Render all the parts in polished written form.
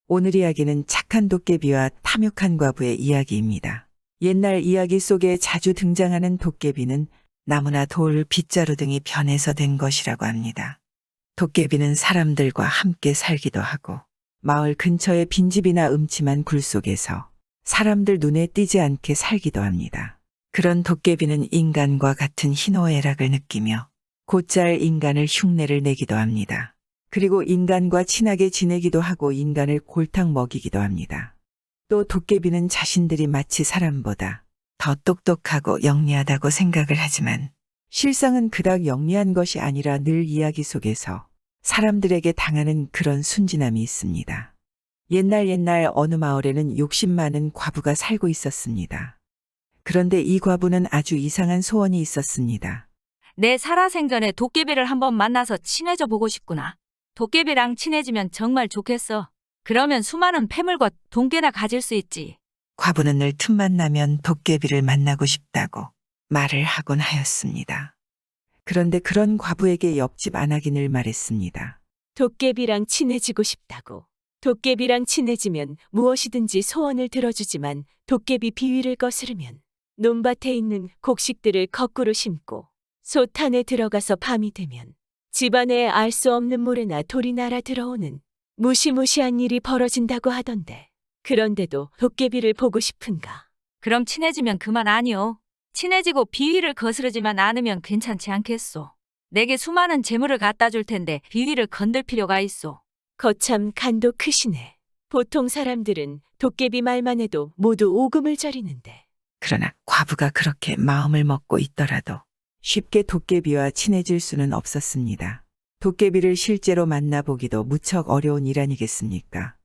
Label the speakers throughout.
Speaker 1: 오늘 이야기는 착한 도깨비와 탐욕한 과부의 이야기입니다. 옛날 이야기 속에 자주 등장하는 도깨비는 나무나 돌, 빗자루 등이 변해서 된 것이라고 합니다. 도깨비는 사람들과 함께 살기도 하고 마을 근처의 빈집이나 음침한 굴 속에서 사람들 눈에 띄지 않게 살기도 합니다. 그런 도깨비는 인간과 같은 희노애락을 느끼며 곧잘 인간을 흉내를 내기도 합니다. 그리고 인간과 친하게 지내기도 하고 인간을 골탕 먹이기도 합니다. 또 도깨비는 자신들이 마치 사람보다 더 똑똑하고 영리하다고 생각을 하지만 실상은 그닥 영리한 것이 아니라 늘 이야기 속에서 사람들에게 당하는 그런 순진함이 있습니다. 옛날 어느 마을에는 욕심 많은 과부가 살고 있었습니다. 그런데 이 과부는 아주 이상한 소원이 있었습니다.
Speaker 2: 내 살아생전에 도깨비를 한번 만나서 친해져 보고 싶구나. 도깨비랑 친해지면 정말 좋겠어. 그러면 수많은 패물과 돈깨나 가질 수 있지.
Speaker 1: 과부는 늘 틈만 나면 도깨비를 만나고 싶다고 말을 하곤 하였습니다. 그런데 그런 과부에게 옆집 안악이 늘 말했습니다.
Speaker 3: 도깨비랑 친해지고 싶다고. 도깨비랑 친해지면 무엇이든지 소원을 들어주지만 도깨비 비위를 거스르면 논밭에 있는 곡식들을 거꾸로 심고 솥안에 들어가서 밤이 되면 집안에 알 수 없는 모래나 돌이 날아 들어오는 무시무시한 일이 벌어진다고 하던데 그런데도 도깨비를 보고 싶은가?
Speaker 2: 그럼 친해지면 그만 아니오. 친해지고 비위를 거스르지만 않으면 괜찮지 않겠소. 내게 수많은 재물을 갖다 줄 텐데 비위를 건들 필요가 있소.
Speaker 3: 거참 간도 크시네. 보통 사람들은 도깨비 말만 해도 모두 오금을 저리는데.
Speaker 1: 그러나 과부가 그렇게 마음을 먹고 있더라도 쉽게 도깨비와 친해질 수는 없었습니다. 도깨비를 실제로 만나보기도 무척 어려운 일 아니겠습니까?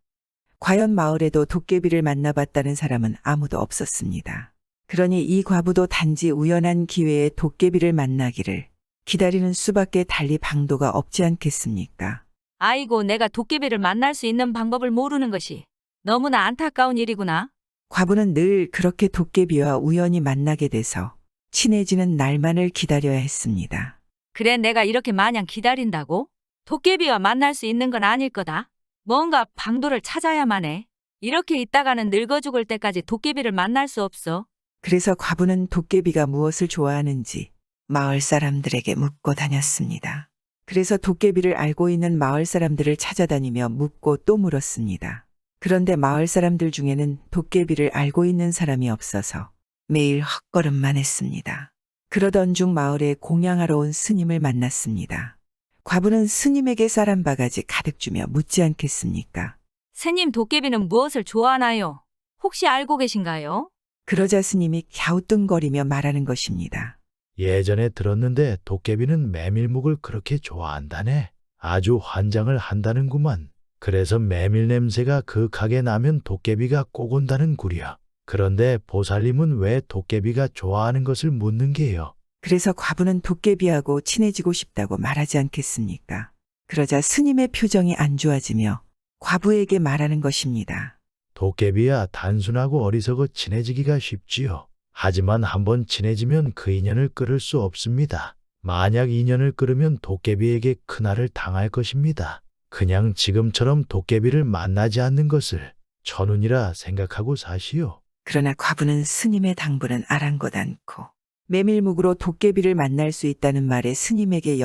Speaker 1: 과연 마을에도 도깨비를 만나봤다는 사람은 아무도 없었습니다. 그러니 이 과부도 단지 우연한 기회에 도깨비를 만나기를 기다리는 수밖에 달리 방도가 없지 않겠습니까?
Speaker 2: 아이고, 내가 도깨비를 만날 수 있는 방법을 모르는 것이 너무나 안타까운 일이구나.
Speaker 1: 과부는 늘 그렇게 도깨비와 우연히 만나게 돼서 친해지는 날만을 기다려야 했습니다.
Speaker 2: 그래, 내가 이렇게 마냥 기다린다고? 도깨비와 만날 수 있는 건 아닐 거다. 뭔가 방도를 찾아야만 해. 이렇게 있다가는 늙어 죽을 때까지 도깨비를 만날 수 없어.
Speaker 1: 그래서 과부는 도깨비가 무엇을 좋아하는지 마을 사람들에게 묻고 다녔습니다. 그래서 도깨비를 알고 있는 마을 사람들을 찾아다니며 묻고 또 물었습니다. 그런데 마을 사람들 중에는 도깨비를 알고 있는 사람이 없어서 매일 헛걸음만 했습니다. 그러던 중 마을에 공양하러 온 스님을 만났습니다. 과부는 스님에게 쌀 한 바가지 가득 주며 묻지 않겠습니까?
Speaker 2: 스님, 도깨비는 무엇을 좋아하나요? 혹시 알고 계신가요?
Speaker 1: 그러자 스님이 갸우뚱거리며 말하는 것입니다.
Speaker 4: 예전에 들었는데 도깨비는 메밀묵을 그렇게 좋아한다네. 아주 환장을 한다는구만. 그래서 메밀 냄새가 그윽하게 나면 도깨비가 꼭 온다는 구려. 그런데 보살님은 왜 도깨비가 좋아하는 것을 묻는 게요?
Speaker 1: 그래서 과부는 도깨비하고 친해지고 싶다고 말하지 않겠습니까? 그러자 스님의 표정이 안 좋아지며 과부에게 말하는 것입니다.
Speaker 4: 도깨비야, 단순하고 어리석어 친해지기가 쉽지요. 하지만 한번 친해지면 그 인연을 끊을 수 없습니다. 만약 인연을 끊으면 도깨비에게 큰할을 당할 것입니다. 그냥 지금처럼 도깨비를 만나지 않는 것을 천운이라 생각하고 사시오.
Speaker 1: 그러나 과부는 스님의 당부는 아랑곳 않고 메밀묵으로 도깨비를 만날 수 있다는 말에 스님에게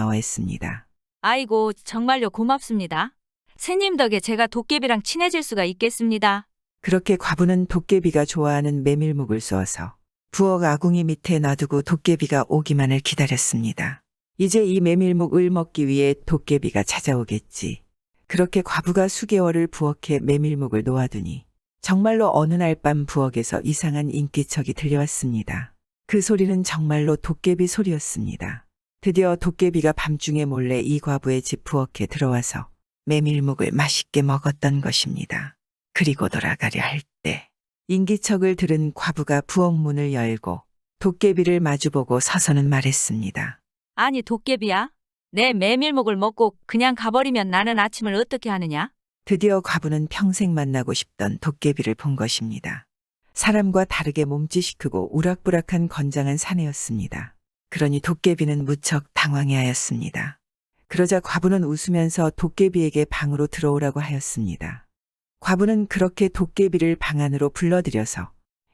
Speaker 1: 연신고마워했습니다.
Speaker 2: 아이고, 정말요, 고맙습니다. 스님 덕에 제가 도깨비랑 친해질 수가 있겠습니다.
Speaker 1: 그렇게 과부는 도깨비가 좋아하는 메밀묵을 쏘아서 부엌 아궁이 밑에 놔두고 도깨비가 오기만을 기다렸습니다. 이제 이 메밀묵을 먹기 위해 도깨비가 찾아오겠지. 그렇게 과부가 수개월을 부엌에 메밀묵을 놓아두니 정말로 어느 날 밤 부엌에서 이상한 인기척이 들려왔습니다. 그 소리는 정말로 도깨비 소리였습니다. 드디어 도깨비가 밤중에 몰래 이 과부의 집 부엌에 들어와서 메밀묵을 맛있게 먹었던 것입니다. 그리고 돌아가려 할 때 인기척을 들은 과부가 부엌 문을 열고 도깨비를 마주보고 서서는 말했습니다.
Speaker 2: 아니, 도깨비야. 내 메밀묵을 먹고 그냥 가버리면 나는 아침을 어떻게 하느냐?
Speaker 1: 드디어 과부는 평생 만나고 싶던 도깨비를 본 것입니다. 사람과 다르게 몸짓이 크고 우락부락한 건장한 사내였습니다. 그러니 도깨비는 무척 당황해하였습니다. 그러자 과부는 웃으면서 도깨비에게 방으로 들어오라고 하였습니다. 과부는 그렇게 도깨비를 방 안으로 불러들여서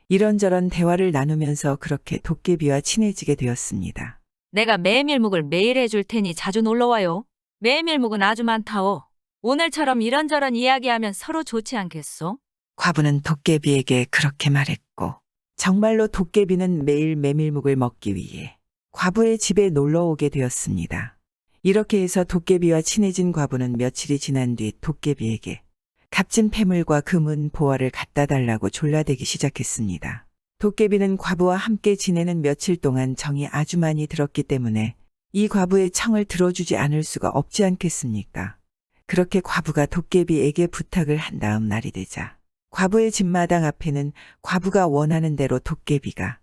Speaker 1: 이런저런 대화를 나누면서 그렇게 도깨비와 친해지게 되었습니다.
Speaker 2: 내가 메밀묵을 매일 해줄 테니 자주 놀러와요. 메밀묵은 아주 많다오. 오늘처럼 이런저런 이야기하면 서로 좋지 않겠소?
Speaker 1: 과부는 도깨비에게 그렇게 말했고 정말로 도깨비는 매일 메밀묵을 먹기 위해 과부의 집에 놀러 오게 되었습니다. 이렇게 해서 도깨비와 친해진 과부는 며칠이 지난 뒤 도깨비에게 값진 폐물과 금은 보화를 갖다 달라고 졸라대기 시작했습니다. 도깨비는 과부와 함께 지내는 며칠 동안 정이 아주 많이 들었기 때문에 이 과부의 청을 들어주지 않을 수가 없지 않겠습니까? 그렇게 과부가 도깨비에게 부탁을 한 다음 날이 되자 과부의 집마당 앞에는 과부가 원하는 대로 도깨비가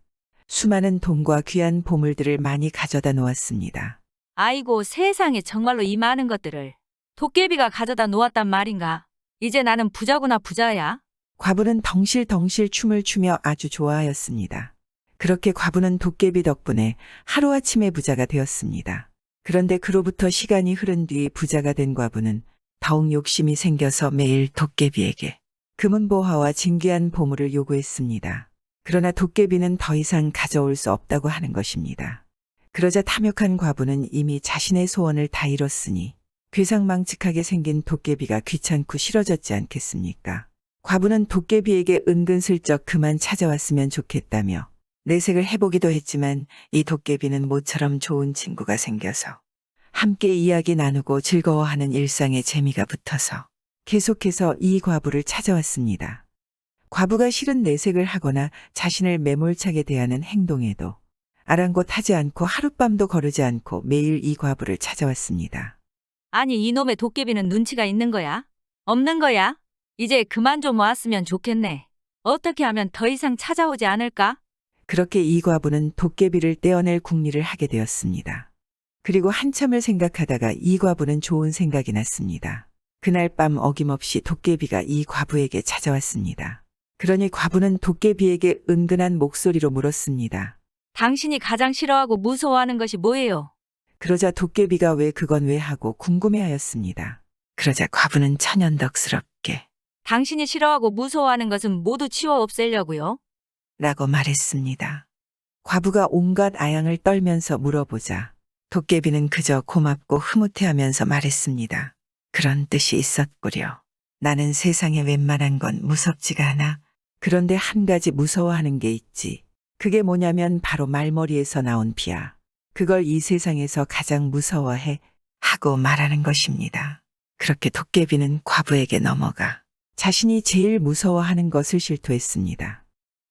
Speaker 1: 수많은 돈과 귀한 보물들을 많이 가져다 놓았습니다.
Speaker 2: 아이고 세상에 정말로 이 많은 것들을 도깨비가 가져다 놓았단 말인가? 이제 나는 부자구나 부자야.
Speaker 1: 과부는 덩실덩실 춤을 추며 아주 좋아하였습니다. 그렇게 과부는 도깨비 덕분에 하루아침에 부자가 되었습니다. 그런데 그로부터 시간이 흐른 뒤 부자가 된 과부는 더욱 욕심이 생겨서 매일 도깨비에게 금은보화와 진귀한 보물을 요구했습니다. 그러나 도깨비는 더 이상 가져올 수 없다고 하는 것입니다. 그러자 탐욕한 과부는 이미 자신의 소원을 다 이뤘으니 괴상망측하게 생긴 도깨비가 귀찮고 싫어졌지 않겠습니까? 과부는 도깨비에게 은근슬쩍 그만 찾아왔으면 좋겠다며 내색을 해보기도 했지만 이 도깨비는 모처럼 좋은 친구가 생겨서 함께 이야기 나누고 즐거워하는 일상에 재미가 붙어서 계속해서 이 과부를 찾아왔습니다. 과부가 싫은 내색을 하거나 자신을 매몰차게 대하는 행동에도 아랑곳하지 않고 하룻밤도 거르지 않고 매일 이 과부를 찾아왔습니다.
Speaker 2: 아니 이놈의 도깨비는 눈치가 있는 거야? 없는 거야? 이제 그만 좀 왔으면 좋겠네. 어떻게 하면 더 이상 찾아오지 않을까?
Speaker 1: 그렇게 이 과부는 도깨비를 떼어낼 궁리를 하게 되었습니다. 그리고 한참을 생각하다가 이 과부는 좋은 생각이 났습니다. 그날 밤 어김없이 도깨비가 이 과부에게 찾아왔습니다. 그러니 과부는 도깨비에게 은근한 목소리로 물었습니다.
Speaker 2: 당신이 가장 싫어하고 무서워하는 것이 뭐예요?
Speaker 1: 그러자 도깨비가 왜 그건 왜 하고 궁금해하였습니다. 그러자 과부는 천연덕스럽게
Speaker 2: 당신이 싫어하고 무서워하는 것은 모두 치워 없애려고요.
Speaker 1: 라고 말했습니다. 과부가 온갖 아양을 떨면서 물어보자 도깨비는 그저 고맙고 흐뭇해하면서 말했습니다. 그런 뜻이 있었구려. 나는 세상에 웬만한 건 무섭지가 않아. 그런데 한 가지 무서워하는 게 있지. 그게 뭐냐면 바로 말머리에서 나온 비야. 그걸 이 세상에서 가장 무서워해 하고 말하는 것입니다. 그렇게 도깨비는 과부에게 넘어가 자신이 제일 무서워하는 것을 실토했습니다.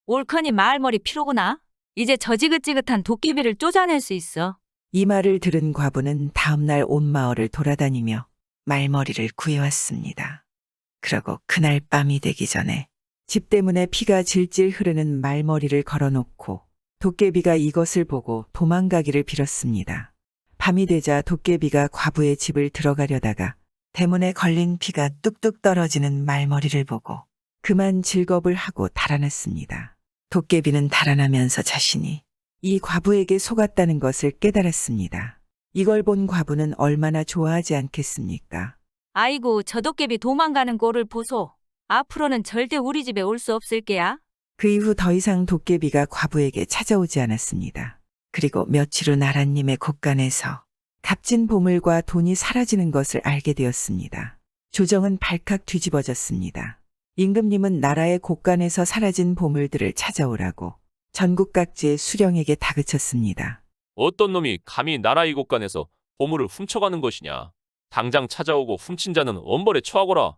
Speaker 2: 옳거니 말머리 피로구나. 이제 저 지긋지긋한 도깨비를 쫓아낼 수 있어.
Speaker 1: 이 말을 들은 과부는 다음날 온 마을을 돌아다니며 말머리를 구해왔습니다. 그러고 그날 밤이 되기 전에 집 때문에 피가 질질 흐르는 말머리를 걸어놓고 도깨비가 이것을 보고 도망가기를 빌었습니다. 밤이 되자 도깨비가 과부의 집을 들어가려다가 대문에 걸린 피가 뚝뚝 떨어지는 말머리를 보고 그만 즐겁을 하고 달아났습니다. 도깨비는 달아나면서 자신이 이 과부에게 속았다는 것을 깨달았습니다. 이걸 본 과부는 얼마나 좋아하지 않겠습니까?
Speaker 2: 아이고 저 도깨비 도망가는 꼴을 보소. 앞으로는 절대 우리 집에 올 수 없을 게야.
Speaker 1: 그 이후 더 이상 도깨비가 과부에게 찾아오지 않았습니다. 그리고 며칠 후 나라님의 곳간에서 값진 보물과 돈이 사라지는 것을 알게 되었습니다. 조정은 발칵 뒤집어졌습니다. 임금님은 나라의 곳간에서 사라진 보물들을 찾아오라고 전국 각지의 수령에게 다그쳤습니다.
Speaker 5: 어떤 놈이 감히 나라 이곳간에서 보물을 훔쳐가는 것이냐. 당장 찾아오고 훔친 자는 엄벌에 처하거라.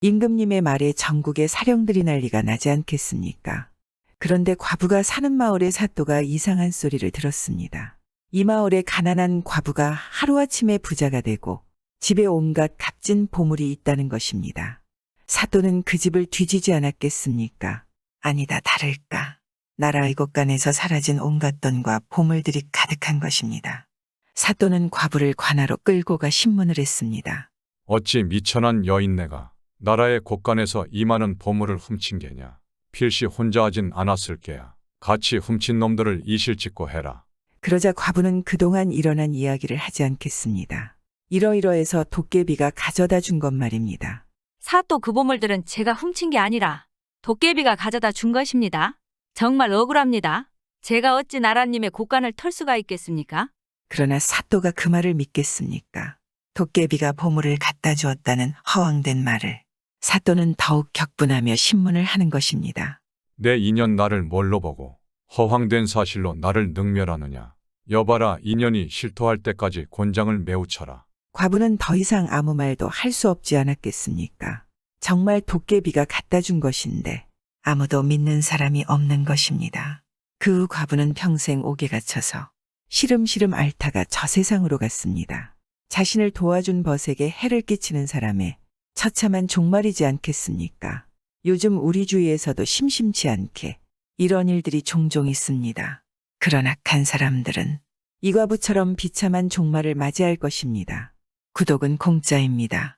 Speaker 1: 임금님의 말에 전국의 사령들이 난리가 나지 않겠습니까? 그런데 과부가 사는 마을의 사또가 이상한 소리를 들었습니다. 이 마을에 가난한 과부가 하루아침에 부자가 되고 집에 온갖 값진 보물이 있다는 것입니다. 사또는 그 집을 뒤지지 않았겠습니까? 아니다 다를까. 나라 이곳간에서 사라진 온갖 돈과 보물들이 가득한 것입니다. 사또는 과부를 관하로 끌고 가 신문을 했습니다.
Speaker 6: 어찌 미천한 여인네가 나라의 곳간에서 이 많은 보물을 훔친 게냐. 필시 혼자 하진 않았을 게야. 같이 훔친 놈들을 이실직고 해라.
Speaker 1: 그러자 과부는 그동안 일어난 이야기를 하지 않겠습니다. 이러이러해서 도깨비가 가져다 준 것 말입니다.
Speaker 2: 사또 그 보물들은 제가 훔친 게 아니라 도깨비가 가져다 준 것입니다. 정말 억울합니다. 제가 어찌 나라님의 곳간을 털 수가 있겠습니까?
Speaker 1: 그러나 사또가 그 말을 믿겠습니까? 도깨비가 보물을 갖다 주었다는 허황된 말을. 사또는 더욱 격분하며 신문을 하는 것입니다.
Speaker 6: 내 인연 나를 뭘로 보고 허황된 사실로 나를 능멸하느냐. 여봐라 인연이 실토할 때까지 곤장을 매우 쳐라.
Speaker 1: 과부는 더 이상 아무 말도 할 수 없지 않았겠습니까? 정말 도깨비가 갖다 준 것인데 아무도 믿는 사람이 없는 것입니다. 그 후 과부는 평생 옥에 갇혀서 시름시름 앓다가 저 세상으로 갔습니다. 자신을 도와준 벗에게 해를 끼치는 사람의 처참한 종말이지 않겠습니까? 요즘 우리 주위에서도 심심치 않게 이런 일들이 종종 있습니다. 그런 악한 사람들은 이 과부처럼 비참한 종말을 맞이할 것입니다. 구독은 공짜입니다.